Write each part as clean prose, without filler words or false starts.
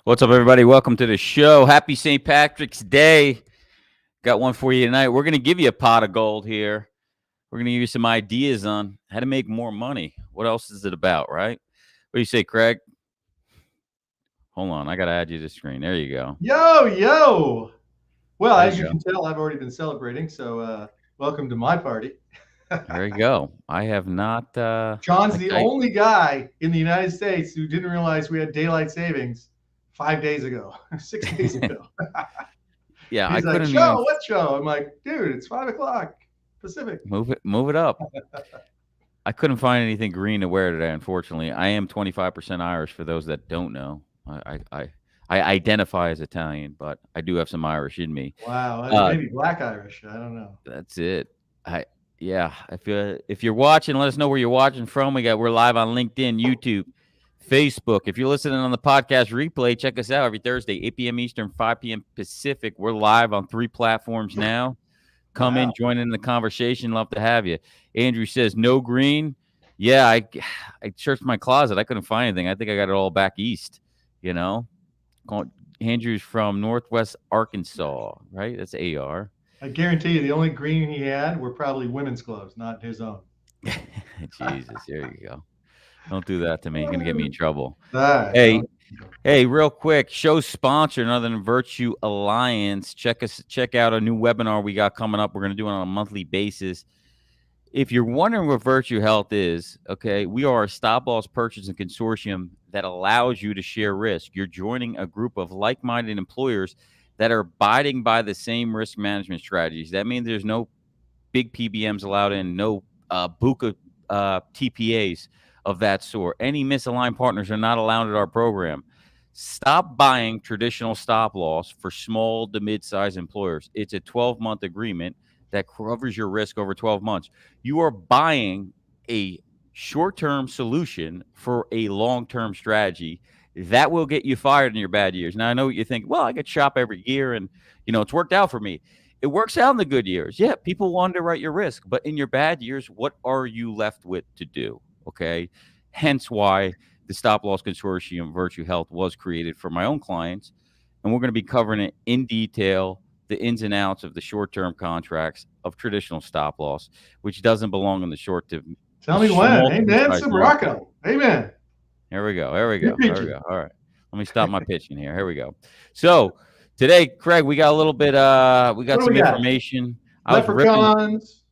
What's up, everybody? Welcome to the show. Happy St. Patrick's Day. Got one for you tonight. We're going to give you a pot of gold here. We're going to give you some ideas on how to make more money. What else is it about, right? What do you say, Craig? Hold on. I got to add you to the screen. There you go. Yo. Well, There as you you go. can tell, I've already been celebrating. So welcome to my party. There you go. I have not. John's the only guy in the United States who didn't realize we had daylight savings 5 days ago, 6 days ago. Yeah, I He's like, couldn't even show, what show? I'm like, dude, it's 5 o'clock Pacific. move it up. I couldn't find anything green to wear today, unfortunately. I am 25% Irish for those that don't know. I identify as Italian, but I do have some Irish in me. Wow. Uh, Maybe Black Irish. I don't know. That's it. Yeah. If you're watching, let us know where you're watching from. We're live on LinkedIn, YouTube, Facebook. If you're listening on the podcast replay, check us out every Thursday, 8 p.m. Eastern, 5 p.m. Pacific. We're live on 3 platforms now. Come in, join in the conversation. Love to have you. Andrew says no green. Yeah, I searched my closet. I couldn't find anything. I think I got it all back east. Andrew's from Northwest Arkansas, right? That's AR. I guarantee you the only green he had were probably women's clothes, not his own. Jesus, there you go. Don't do that to me. You're gonna get me in trouble. Ah, Hey, real quick, show sponsor, Northern Virtue Alliance. Check out a new webinar we got coming up. We're gonna do it on a monthly basis. If you're wondering what Virtue Health is, okay, we are a stop-loss purchasing consortium that allows you to share risk. You're joining a group of like-minded employers that are abiding by the same risk management strategies. That means there's no big PBMs allowed in, no BUCA TPAs of that sort. Any misaligned partners are not allowed at our program. Stop buying traditional stop-loss for small to mid-sized employers. It's a 12-month agreement that covers your risk over 12 months. You are buying a short-term solution for a long-term strategy that will get you fired in your bad years. Now, I know what you think, well, I get shop every year and, it's worked out for me. It works out in the good years. Yeah, people will underwrite your risk. But in your bad years, what are you left with to do? Okay? Hence why the Stop Loss Consortium Virtue Health was created for my own clients. And we're going to be covering it in detail, the ins and outs of the short-term contracts of traditional stop loss, which doesn't belong in the short to tell me when. Amen, Sbrocco. Amen. Here we go. All right. Let me stop my pitching here. Here we go. So today, Craig, we got a little bit, we got some information. Leprechauns,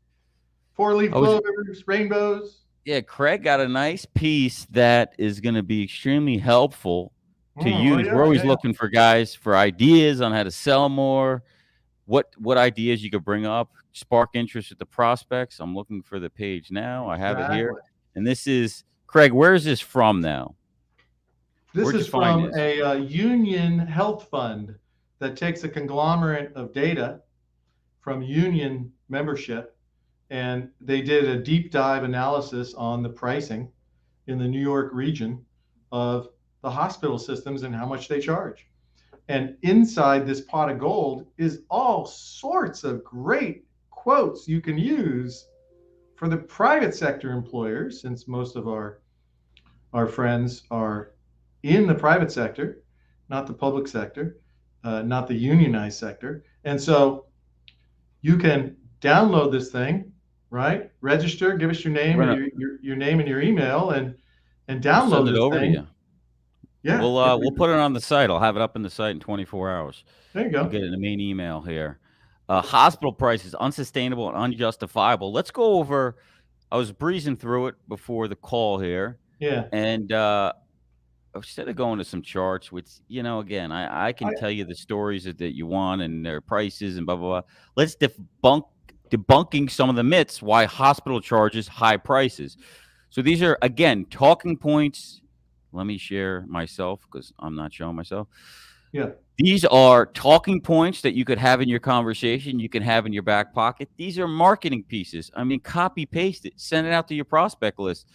four-leaf clovers, rainbows. Yeah, Craig got a nice piece that is going to be extremely helpful to use. We're always looking for guys for ideas on how to sell more. What ideas you could bring up, spark interest with the prospects. I'm looking for the page now. I have it here. And this is, Craig, where is this from now? This is from a union health fund that takes a conglomerate of data from union membership, and they did a deep dive analysis on the pricing in the New York region of the hospital systems and how much they charge. And inside this pot of gold is all sorts of great quotes you can use for the private sector employers, since most of our friends are in the private sector, not the public sector, not the unionized sector. And so you can download this thing, right? Register, give us your name and your name and your email, and download it over thing. to you. Yeah, we'll put it on the site. I'll have it up in the site in 24 hours. There you go. You'll get it in the main email here. Hospital prices, unsustainable and unjustifiable. Let's go over. I was breezing through it before the call here. Yeah. And instead of going to some charts, which, again, I can tell you the stories that you want and their prices and blah, blah, blah. Let's debunking some of the myths why hospital charges high prices. So these are, again, talking points. Let me share myself because I'm not showing myself. Yeah. These are talking points that you could have in your conversation. You can have in your back pocket. These are marketing pieces. I mean, copy paste it, send it out to your prospect list.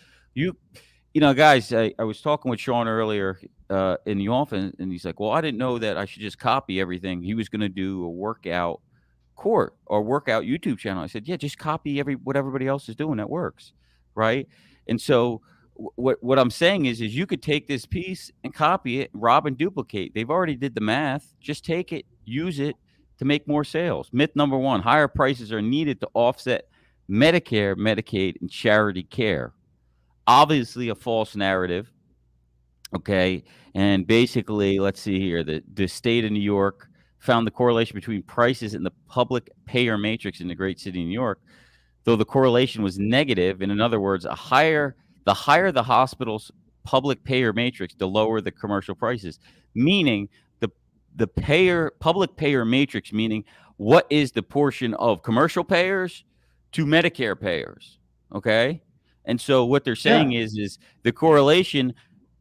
Guys, I was talking with Sean earlier in the office, and he's like, well, I didn't know that I should just copy everything. He was going to do a workout court or workout YouTube channel. I said, yeah, just copy what everybody else is doing that works, right? And so what I'm saying is you could take this piece and copy it, rob and duplicate. They've already did the math. Just take it, use it to make more sales. Myth number one: higher prices are needed to offset Medicare, Medicaid, and charity care. Obviously, a false narrative. Okay, and basically, let's see here. The state of New York found the correlation between prices and the public payer matrix in the great city of New York, though the correlation was negative. And in other words, the higher the hospital's public payer matrix, the lower the commercial prices. Meaning the public payer matrix, meaning what is the portion of commercial payers to Medicare payers. Okay. And so what they're saying is the correlation,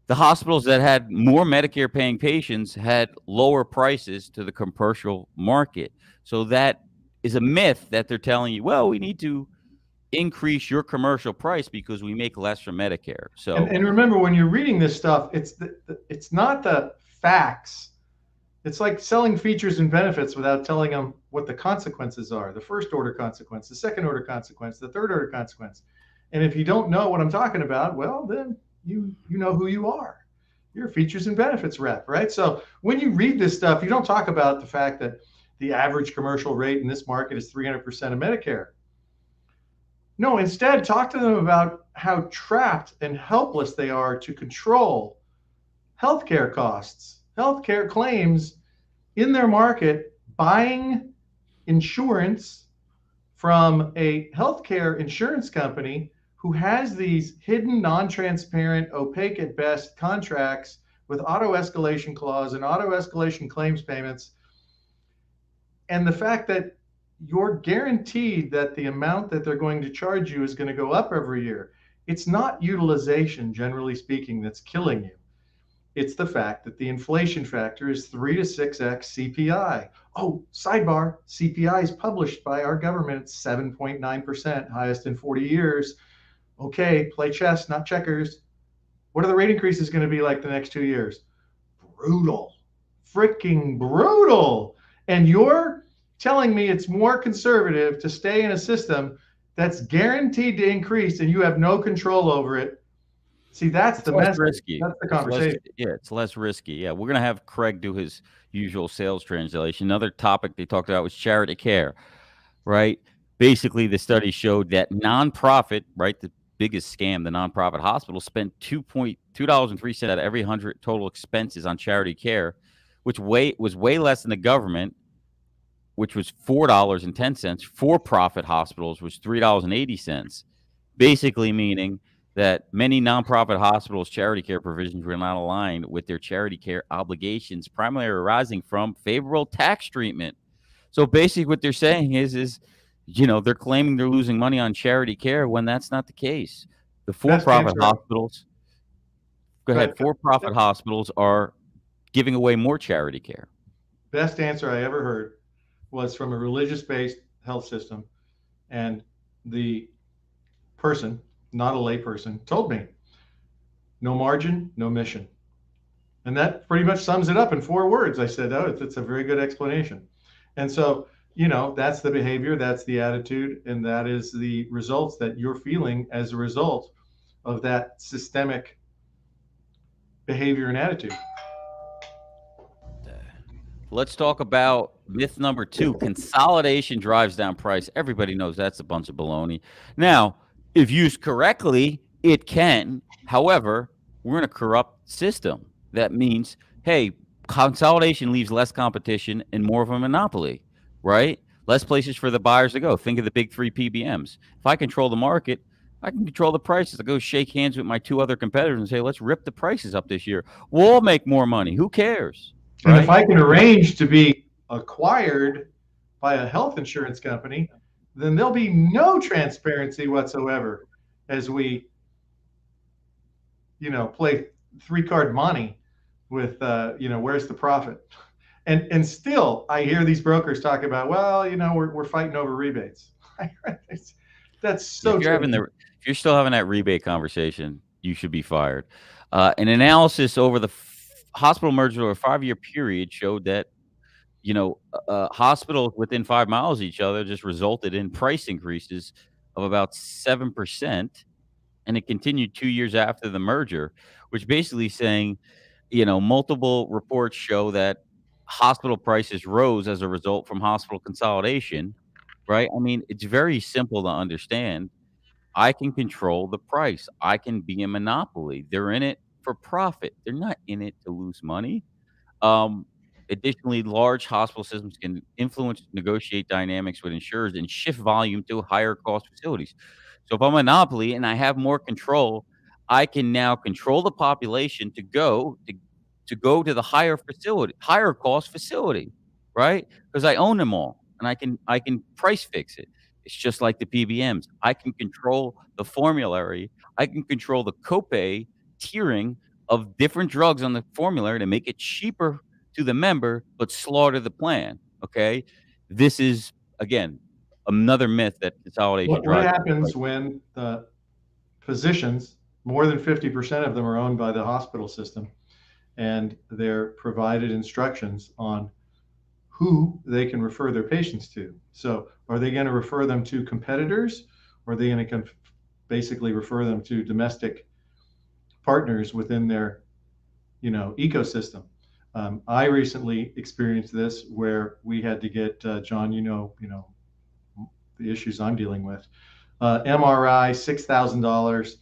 the hospitals that had more Medicare paying patients had lower prices to the commercial market. So that is a myth that they're telling you, well, we need to increase your commercial price because we make less from Medicare. So and remember, when you're reading this stuff, it's not the facts. It's like selling features and benefits without telling them what the consequences are: the first order consequence, the second order consequence, the third order consequence. And if you don't know what I'm talking about, well, then you know who you are. You're a features and benefits rep, right? So when you read this stuff, you don't talk about the fact that the average commercial rate in this market is 300% of Medicare. No, instead, talk to them about how trapped and helpless they are to control healthcare costs, healthcare claims in their market, buying insurance from a healthcare insurance company who has these hidden, non-transparent, opaque at best contracts with auto escalation clause and auto escalation claims payments. And the fact that you're guaranteed that the amount that they're going to charge you is going to go up every year. It's not utilization, generally speaking, that's killing you. It's the fact that the inflation factor is 3 to 6x CPI. Oh, sidebar, CPI is published by our government. It's 7.9%, highest in 40 years. Okay, play chess, not checkers. What are the rate increases going to be like the next 2 years? Brutal, freaking brutal. And you're telling me it's more conservative to stay in a system that's guaranteed to increase and you have no control over it. See, that's the message. Risky. That's the conversation. It's less risky. Yeah, we're going to have Craig do his usual sales translation. Another topic they talked about was charity care, right? Basically, the study showed that nonprofit, right, the biggest scam, the nonprofit hospital spent $2.03 out of every 100 total expenses on charity care, which was way less than the government, which was $4.10. For-profit hospitals was $3.80. Basically meaning that many nonprofit hospitals' charity care provisions were not aligned with their charity care obligations, primarily arising from favorable tax treatment. So basically what they're saying is they're claiming they're losing money on charity care when that's not the case. The for-profit hospitals, for-profit hospitals are giving away more charity care. Best answer I ever heard was from a religious-based health system, and the person, not a lay person, told me, no margin, no mission. And that pretty much sums it up in 4 words. I said, oh, it's a very good explanation. And so, that's the behavior, that's the attitude, and that is the results that you're feeling as a result of that systemic behavior and attitude. Let's talk about myth number 2. Consolidation drives down price. Everybody knows that's a bunch of baloney. Now, if used correctly, it can. However, we're in a corrupt system. That means, hey, consolidation leaves less competition and more of a monopoly, right? Less places for the buyers to go. Think of the big 3 PBMs. If I control the market, I can control the prices. I go shake hands with my 2 other competitors and say, let's rip the prices up this year. We'll all make more money. Who cares? And if I can arrange to be acquired by a health insurance company, then there'll be no transparency whatsoever as we, play 3-card money with, where's the profit? And still, I hear these brokers talk about, well, we're fighting over rebates. That's so true. If you're still having that rebate conversation, you should be fired. An analysis over the hospital merger over a 5-year period showed that hospitals within 5 miles of each other just resulted in price increases of about 7%, and it continued 2 years after the merger, which basically saying, multiple reports show that hospital prices rose as a result from hospital consolidation, right? I mean, it's very simple to understand. I can control the price. I can be a monopoly. They're in it for profit. They're not in it to lose money. Um, Additionally, large hospital systems can influence negotiate dynamics with insurers and shift volume to higher cost facilities. So if I'm a monopoly and I have more control, I can now control the population to go to the higher cost facility, right? Because I own them all and I can price fix it. It's just like the PBMs. I can control the formulary. I can control the copay tiering of different drugs on the formulary to make it cheaper to the member, but slaughter the plan. Okay. This is, again, another myth that consolidation What drives up happens price. when the physicians, more than 50% of them are owned by the hospital system, and they're provided instructions on who they can refer their patients to? So are they going to refer them to competitors, or are they going to basically refer them to domestic partners within their ecosystem? I recently experienced this where we had to get John, the issues I'm dealing with. MRI $6,000,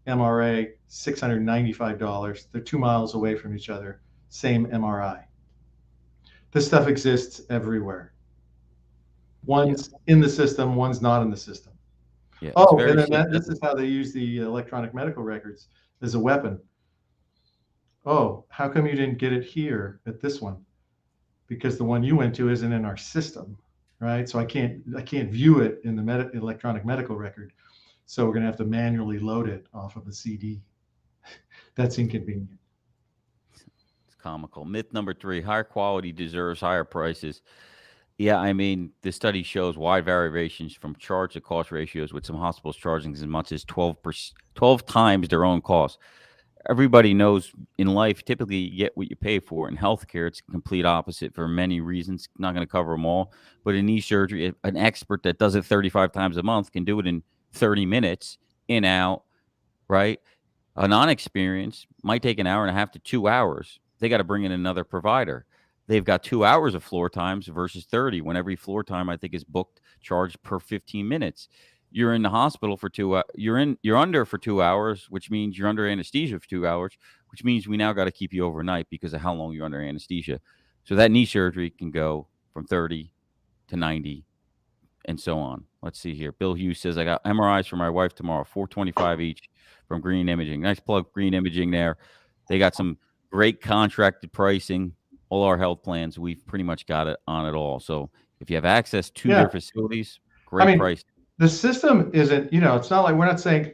MRA $695. They're 2 miles away from each other. Same MRI. This stuff exists everywhere. One's in the system, one's not in the system. Yeah, Oh, and then this is how they use the electronic medical records as a weapon. Oh, how come you didn't get it here at this one? Because the one you went to isn't in our system, right? So I can't view it in the electronic medical record. So we're going to have to manually load it off of a CD. That's inconvenient. It's comical. Myth number 3: higher quality deserves higher prices. Yeah, I mean, the study shows wide variations from charge to cost ratios, with some hospitals charging as much as 12 times their own cost. Everybody knows in life, typically you get what you pay for. In healthcare, it's the complete opposite for many reasons. Not going to cover them all, but in knee surgery, an expert that does it 35 times a month can do it in 30 minutes, in, out, right? A non-experienced might take an hour and a half to 2 hours. They got to bring in another provider. They've got 2 hours of floor times versus 30, when every floor time I think is booked, charged per 15 minutes. You're in the hospital for you're under for 2 hours, which means you're under anesthesia for 2 hours, which means we now got to keep you overnight because of how long you're under anesthesia. So that knee surgery can go from 30 to 90 and so on. Let's see here. Bill Hughes says, I got MRIs for my wife tomorrow, $425 each from Green Imaging. Nice plug, Green Imaging there. They got some great contracted pricing. All our health plans, we've pretty much got it on it all. So if you have access to their facilities, great price. The system isn't, it's not like we're not saying,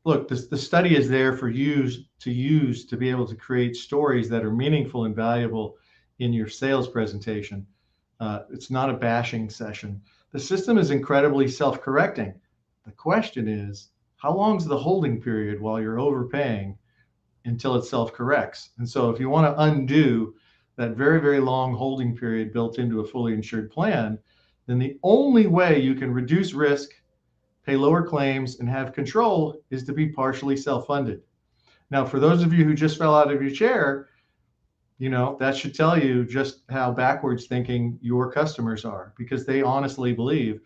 look, the study is there for you to use to be able to create stories that are meaningful and valuable in your sales presentation. It's not a bashing session. The system is incredibly self-correcting. The question is, how long is the holding period while you're overpaying until it self-corrects? And so if you want to undo that very, very long holding period built into a fully insured plan, then the only way you can reduce risk, pay lower claims, and have control is to be partially self-funded. Now, for those of you who just fell out of your chair, that should tell you just how backwards thinking your customers are, because they honestly believe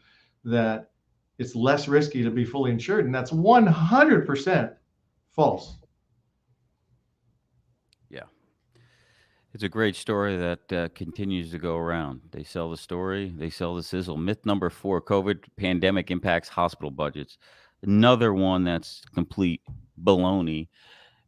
that it's less risky to be fully insured, and that's 100% false. Yeah. It's a great story that continues to go around. They sell the story, they sell the sizzle. Myth number 4: COVID pandemic impacts hospital budgets. Another one that's complete baloney,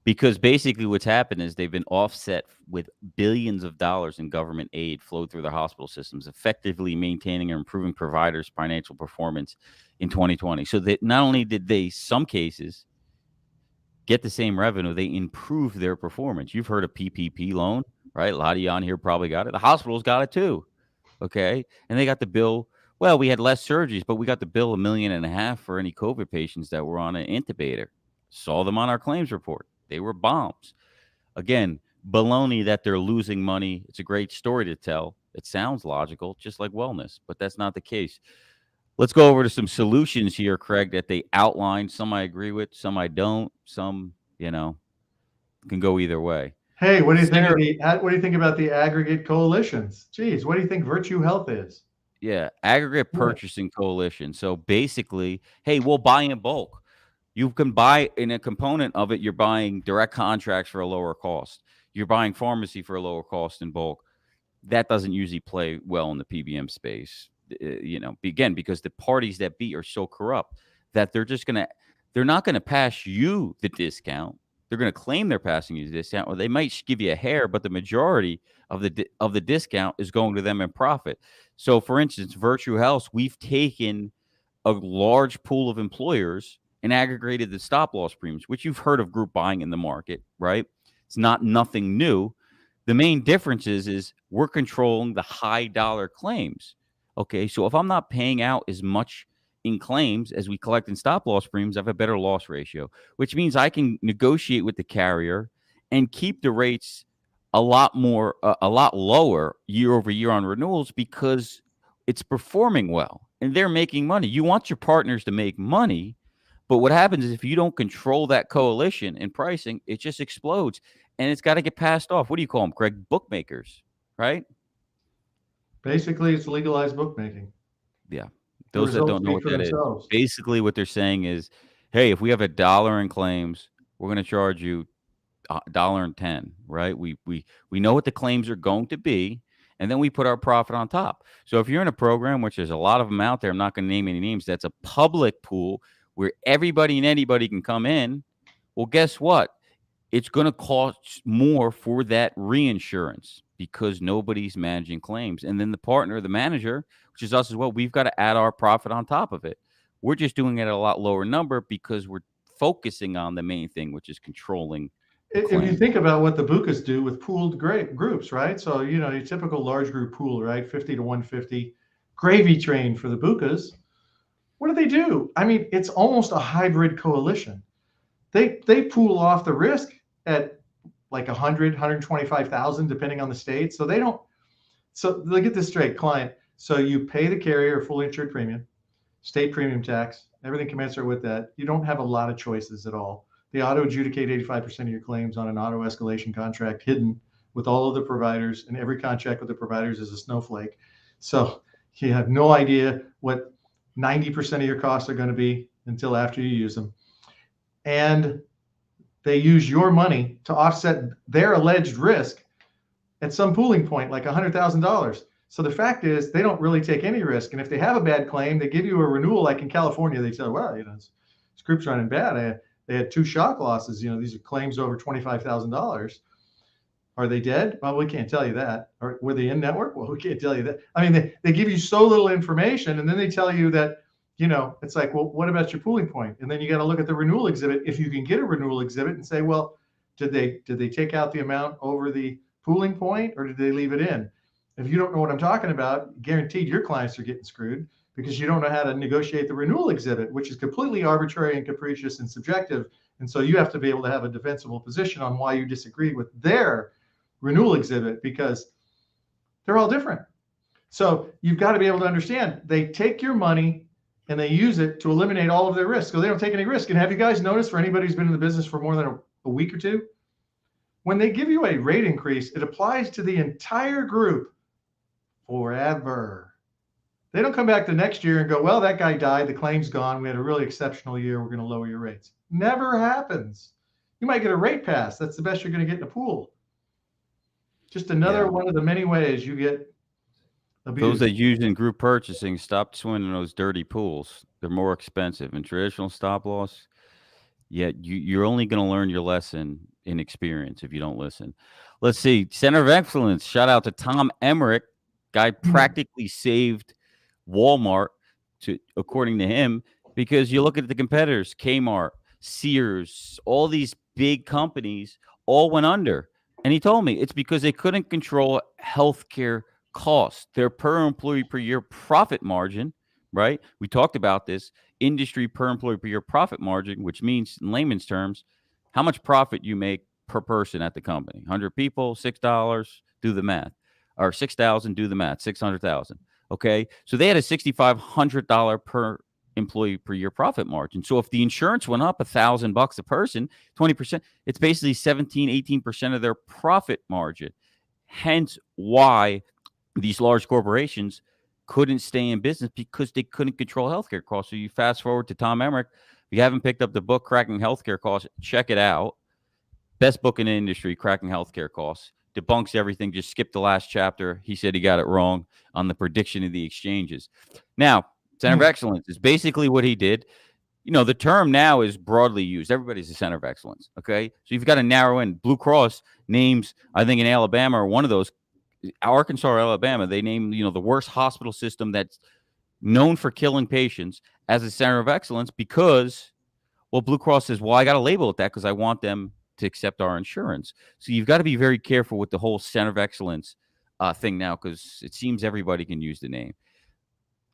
because basically what's happened is they've been offset with billions of dollars in government aid flowed through the hospital systems, effectively maintaining or improving providers' financial performance in 2020. So that not only did they, some cases, get the same revenue, they improved their performance. You've heard of PPP loan, right? A lot of you on here probably got it. The hospitals got it too. Okay. And they got the bill. Well, we had less surgeries, but we got the bill $1.5 million for any COVID patients that were on an intubator. Saw them on our claims report. They were bombs. Again, baloney that they're losing money. It's a great story to tell. It sounds logical, just like wellness, but that's not the case. Let's go over to some solutions here, Craig, that they outlined. Some I agree with, some I don't. Some, can go either way. Hey, what do you think Center, what do you think about the aggregate coalitions? Geez, what do you think Virtue Health is? yeah, aggregate Yeah. purchasing coalition. So basically, hey, we'll buy in bulk. You can buy in a component of it, you're buying direct contracts for a lower cost. You're buying pharmacy for a lower cost in bulk. That doesn't usually play well in the PBM space. Again, because the parties that beat are so corrupt that they're not gonna pass you the discount. They're gonna claim they're passing you the discount, or they might give you a hair, but the majority of the discount is going to them in profit. So, for instance, Virtue Health, we've taken a large pool of employers and aggregated the stop loss premiums, which you've heard of group buying in the market, right? It's not nothing new. The main difference is we're controlling the high dollar claims. Okay, so if I'm not paying out as much in claims as we collect in stop loss premiums, I have a better loss ratio, which means I can negotiate with the carrier and keep the rates a lot lower year over year on renewals because it's performing well and they're making money. You want your partners to make money, but what happens is if you don't control that coalition in pricing, it just explodes and it's got to get passed off. What do you call them, Craig? Bookmakers, right? Basically, it's legalized bookmaking. Yeah. The Those that results don't know speak what for that is, themselves. basically what they're saying is, hey, if we have $1 in claims, we're going to charge you $1.10, right? We know what the claims are going to be, and then we put our profit on top. So if you're in a program, which there's a lot of them out there, I'm not going to name any names, that's a public pool where everybody and anybody can come in. Well, guess what? It's going to cost more for that reinsurance because nobody's managing claims. And then the partner, the manager, which is us as well, we've got to add our profit on top of it. We're just doing it at a lot lower number because we're focusing on the main thing, which is controlling the If you claim. think about what the BUCAs do with pooled groups, right? So, your typical large group pool, right? 50 to 150, gravy train for the BUCAs. What do? I mean, it's almost a hybrid coalition. They pool off the risk at like 100, 125,000, depending on the state. So they don't, so look at this straight, client. So you pay the carrier a fully insured premium, state premium tax, everything commensurate with that. You don't have a lot of choices at all. They auto adjudicate 85% of your claims on an auto escalation contract hidden with all of the providers, and every contract with the providers is a snowflake. So you have no idea what 90% of your costs are going to be until after you use them. And they use your money to offset their alleged risk at some pooling point, like $100,000. So the fact is, they don't really take any risk. And if they have a bad claim, they give you a renewal. Like in California, they say, well, this group's running bad. They had 2 shock losses. These are claims over $25,000. Are they dead? Well, we can't tell you that. Or were they in network? Well, we can't tell you that. I mean, they give you so little information, and then they tell you that, it's like, well, what about your pooling point? And then you got to look at the renewal exhibit. If you can get a renewal exhibit and say, well, did they take out the amount over the pooling point, or did they leave it in? If you don't know what I'm talking about, guaranteed your clients are getting screwed because you don't know how to negotiate the renewal exhibit, which is completely arbitrary and capricious and subjective. And so you have to be able to have a defensible position on why you disagree with their renewal exhibit, because they're all different. So you've got to be able to understand they take your money and they use it to eliminate all of their risk. So they don't take any risk. And have you guys noticed, for anybody who's been in the business for more than a week or two, when they give you a rate increase, it applies to the entire group forever. They don't come back the next year and go, well, that guy died, the claim's gone, we had a really exceptional year, we're going to lower your rates. Never happens. You might get a rate pass. That's the best you're going to get in a pool. Just another one of the many ways you get abused. Those that use in group purchasing, stop swimming in those dirty pools. They're more expensive. In traditional stop loss, you're only going to learn your lesson in experience if you don't listen. Let's see. Center of Excellence. Shout out to Tom Emmerich. Guy practically saved Walmart, according to him, because you look at the competitors, Kmart, Sears, all these big companies all went under. And he told me it's because they couldn't control healthcare costs. Their per employee per year profit margin, right? We talked about this industry per employee per year profit margin, which means in layman's terms, how much profit you make per person at the company. 100 people, $6, do the math. Or 6,000, do the math, 600,000. Okay. So they had a $6,500 per employee per year profit margin. So if the insurance went up $1,000 a person, 20%, it's basically 17-18% of their profit margin. Hence why these large corporations couldn't stay in business, because they couldn't control healthcare costs. So you fast forward to Tom Emmerich. If you haven't picked up the book Cracking Healthcare Costs, check it out. Best book in the industry, Cracking Healthcare Costs. Debunks everything. Just skip the last chapter. He said he got it wrong on the prediction of the exchanges. Now, Center of Excellence is basically what he did. The term now is broadly used. Everybody's a center of excellence. Okay. So you've got to narrow in. Blue Cross names, I think in Alabama, or one of those, Arkansas or Alabama, they name, the worst hospital system that's known for killing patients as a center of excellence because, well, Blue Cross says, well, I got to label it that because I want them to accept our insurance. So you've got to be very careful with the whole center of excellence thing now, because it seems everybody can use the name.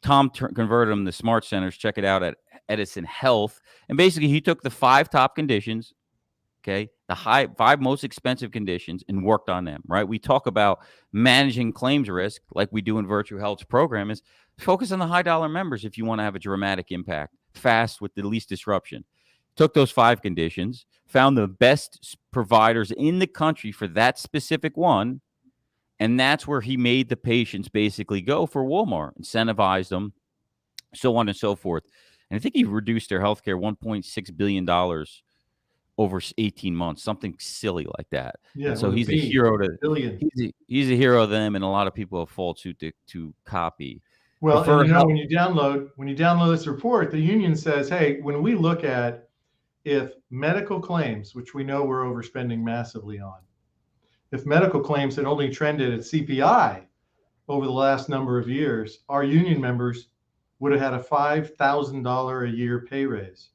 Tom converted them to smart centers. Check it out at Edison Health. And basically, he took the 5 top conditions, okay, the 5 most expensive conditions, and worked on them, right? We talk about managing claims risk like we do in Virtue Health's program, is focus on the high dollar members if you want to have a dramatic impact, fast with the least disruption. Took those 5 conditions, found the best providers in the country for that specific one, and that's where he made the patients basically go for Walmart, incentivized them, so on and so forth. And I think he reduced their healthcare $1.6 billion over 18 months, something silly like that. Yeah. And so he's a hero to he's a hero of them, and a lot of people have followed suit to copy. Well, and when you download this report, the union says, hey, when we look at if medical claims, which we know we're overspending massively on, if medical claims had only trended at CPI over the last number of years, our union members would have had a $5,000 a year pay raise.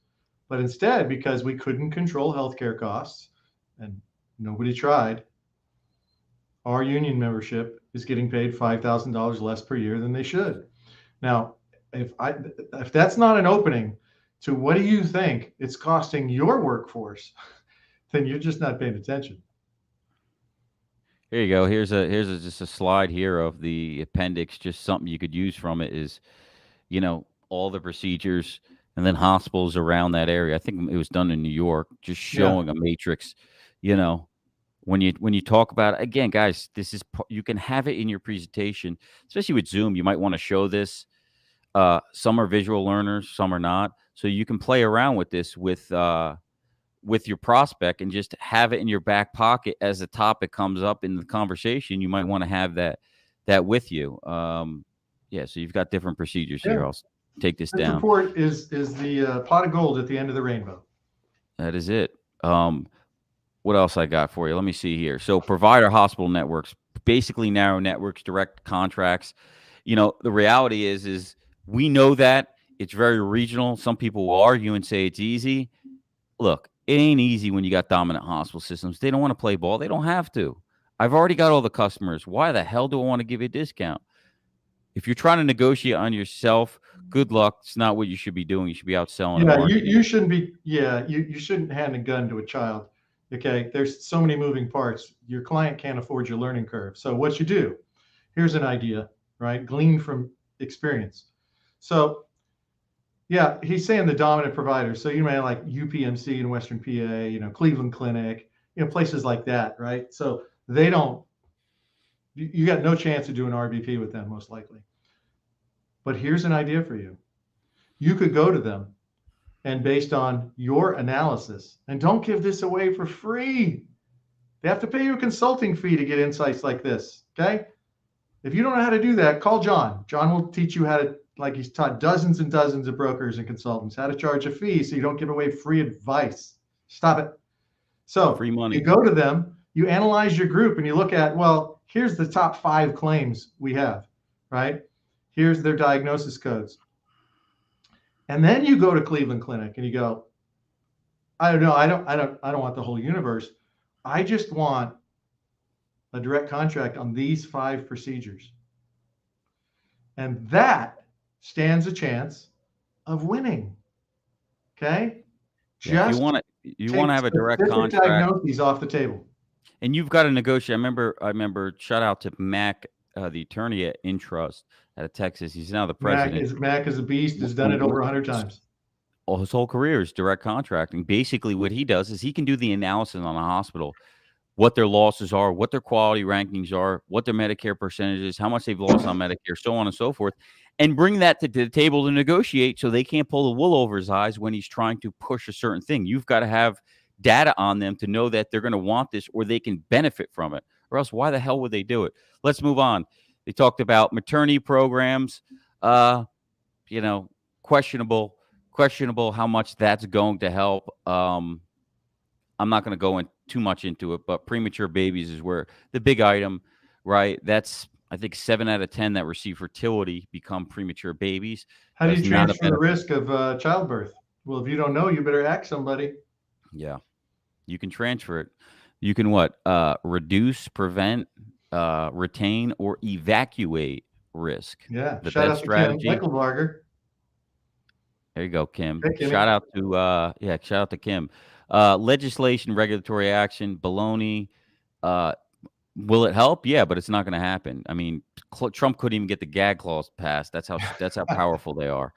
But instead, because we couldn't control healthcare costs, and nobody tried, our union membership is getting paid $5,000 less per year than they should. Now, if that's not an opening to what do you think it's costing your workforce, then you're just not paying attention. Here you go. Here's just a slide here of the appendix. Just something you could use from it is, all the procedures and then hospitals around that area. I think it was done in New York, just showing a matrix. When you talk about it, again, guys, this is, you can have it in your presentation, especially with Zoom. You might want to show this. Some are visual learners, some are not. So you can play around with this with your prospect and just have it in your back pocket as a topic comes up in the conversation. You might want to have that with you. So you've got different procedures here. I'll take this down. This report is the pot of gold at the end of the rainbow. That is it. What else I got for you? Let me see here. So provider hospital networks, basically narrow networks, direct contracts. The reality is we know that it's very regional. Some people will argue and say it's easy. Look, it ain't easy when you got dominant hospital systems. They don't want to play ball. They don't have to. I've already got all the customers. Why the hell do I want to give you a discount? If you're trying to negotiate on yourself, good luck. It's not what you should be doing. You should be out selling. Yeah, you shouldn't be. Yeah, you shouldn't hand a gun to a child. Okay, there's so many moving parts. Your client can't afford your learning curve. So what you do, here's an idea, right? Glean from experience. So yeah, he's saying the dominant providers. So you may like UPMC in Western PA, Cleveland Clinic, places like that, right? So they don't, you got no chance to do an RBP with them, most likely. But here's an idea for you. You could go to them and based on your analysis, and don't give this away for free. They have to pay you a consulting fee to get insights like this, okay? If you don't know how to do that, call John. John will teach you how to, like he's taught dozens and dozens of brokers and consultants, how to charge a fee so you don't give away free advice. Stop it. So free money. You go to them, you analyze your group, and you look at, well, here's the top 5 claims we have, right? Here's their diagnosis codes. And then you go to Cleveland Clinic and you go, I don't know, I don't want the whole universe. I just want a direct contract on these 5 procedures. And that stands a chance of winning. Okay? Yeah, you want to have a direct contract. Diagnoses off the table. And you've got to negotiate. I remember shout out to Mac the attorney at Intrust out of Texas. He's now the president. Mac is a beast. Has done it over 100 times. His whole career is direct contracting. Basically, what he does is he can do the analysis on a hospital, what their losses are, what their quality rankings are, what their Medicare percentages, how much they've lost on Medicare, so on and so forth, and bring that to the table to negotiate so they can't pull the wool over his eyes when he's trying to push a certain thing. You've got to have data on them to know that they're going to want this or they can benefit from it, or else why the hell would they do it? Let's move on. They talked about maternity programs, questionable how much that's going to help. I'm not going to go in too much into it, but premature babies is where the big item, right? That's, I think, 7 out of 10 that receive fertility become premature babies. How do you transfer the risk of childbirth? Well, if you don't know, you better ask somebody. Yeah, you can transfer it. You can what? Reduce, prevent, retain, or evacuate risk. Yeah. The best strategy. Michael Varger. There you go, Kim. Hey, shout out to Kim. Legislation, regulatory action, baloney. Will it help? Yeah, but it's not going to happen. I mean, Trump couldn't even get the gag clause passed. That's how powerful they are.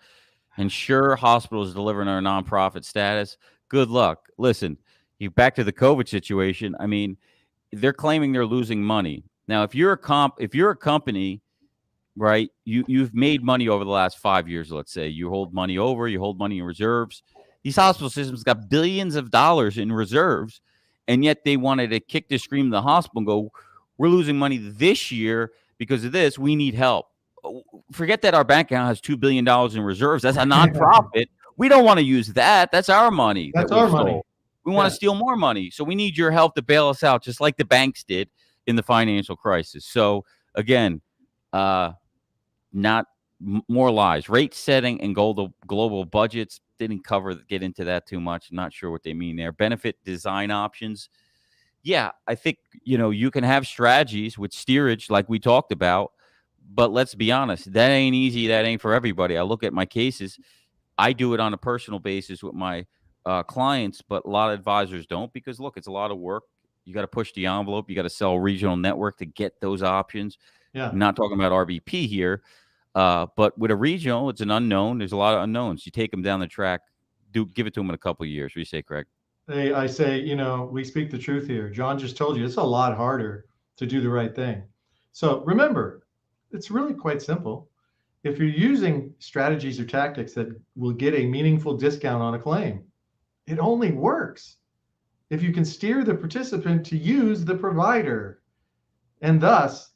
Ensure hospitals delivering our nonprofit status. Good luck. Listen, you back to the COVID situation. I mean, they're claiming they're losing money. Now, if you're a company, right, you've made money over the last 5 years, let's say. You hold money in reserves. These hospital systems got billions of dollars in reserves, and yet they wanted to kick the scream to the hospital and go, we're losing money this year because of this. We need help. Forget that our bank account has $2 billion in reserves. That's a nonprofit. We don't want to use that. That's our money. That's our money. We want to steal more money. So we need your help to bail us out, just like the banks did in the financial crisis. So again, not more lies. Rate setting and global budgets didn't get into that too much. I'm not sure what they mean there. Benefit design options. Yeah, I think, you can have strategies with steerage like we talked about, but let's be honest, that ain't easy. That ain't for everybody. I look at my cases. I do it on a personal basis with my clients, but a lot of advisors don't because, look, it's a lot of work. You got to push the envelope. You got to sell a regional network to get those options. Yeah. I'm not talking about RBP here, but with a regional, it's an unknown. There's a lot of unknowns. You take them down the track, give it to them in a couple of years. What do you say, Craig? I say, we speak the truth here. John just told you it's a lot harder to do the right thing. So remember, it's really quite simple. If you're using strategies or tactics that will get a meaningful discount on a claim, it only works if you can steer the participant to use the provider. And thus,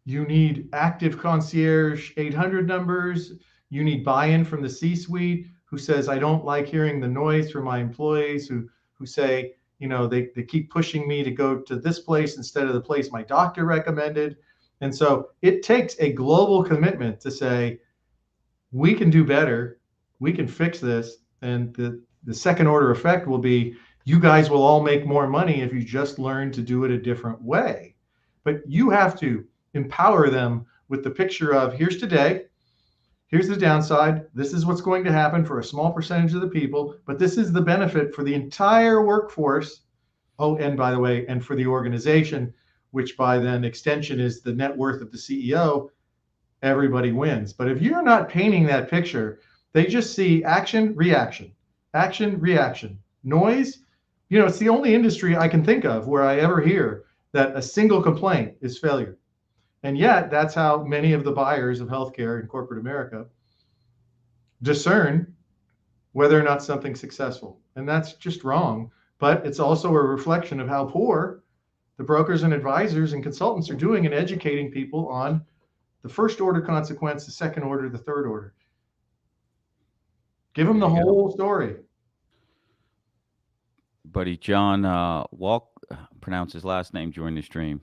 you need active concierge 800 numbers. You need buy-in from the C-suite who says, I don't like hearing the noise from my employees who say, they keep pushing me to go to this place instead of the place my doctor recommended. And so it takes a global commitment to say, we can do better. We can fix this. And the second order effect will be, you guys will all make more money if you just learn to do it a different way. But you have to empower them with the picture of, here's today, here's the downside, this is what's going to happen for a small percentage of the people, but this is the benefit for the entire workforce. Oh, and by the way, and for the organization, which by then extension is the net worth of the CEO, everybody wins. But if you're not painting that picture, they just see action, reaction, noise. It's the only industry I can think of where I ever hear that a single complaint is failure. And yet that's how many of the buyers of healthcare in corporate America discern whether or not something's successful. And that's just wrong. But it's also a reflection of how poor the brokers and advisors and consultants are doing in educating people on the first order consequence, the second order, the third order. Give them the whole story. Buddy John Walk, pronounce his last name during the stream.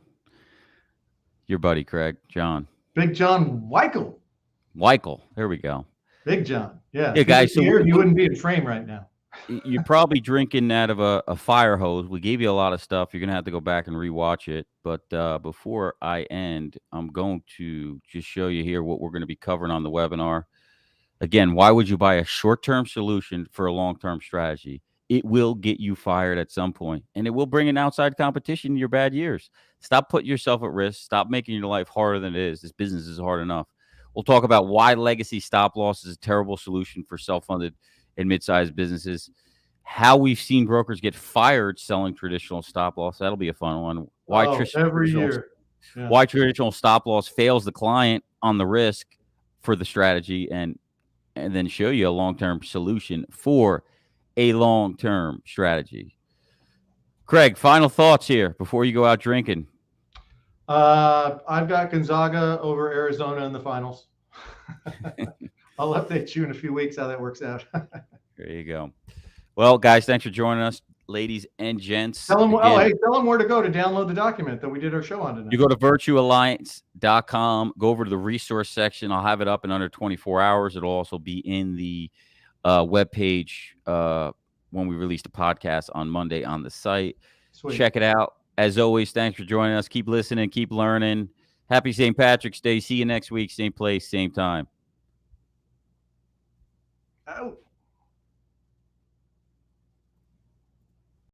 Your buddy, Craig, John. Big John Weichel. There we go. Big John. Yeah. Yeah, guys. So you wouldn't be in frame right now. You're probably drinking out of a fire hose. We gave you a lot of stuff. You're going to have to go back and rewatch it. But before I end, I'm going to just show you here what we're going to be covering on the webinar. Again, why would you buy a short-term solution for a long-term strategy? it will get you fired at some point, and it will bring an outside competition in your bad years. Stop putting yourself at risk. Stop making your life harder than it is. This business is hard enough. We'll talk about why legacy stop loss is a terrible solution for self-funded and mid-sized businesses. How we've seen brokers get fired selling traditional stop loss. That'll be a fun one. Every year. Yeah. Why traditional stop loss fails the client on the risk for the strategy, and then show you a long-term solution for a long-term strategy. Craig, final thoughts here before you go out drinking. I've got Gonzaga over Arizona in the finals. I'll update you in a few weeks how that works out. There you go. Well, guys, thanks for joining us, ladies and gents. Tell them where to go to download the document that we did our show on tonight. You go to virtuealliance.com, go over to the resource section. I'll have it up in under 24 hours. It'll also be in the webpage when we release the podcast on Monday on the site. Sweet. Check it out. As always, thanks for joining us. Keep listening, keep learning. Happy St. Patrick's Day. See you next week, same place, same time. Out.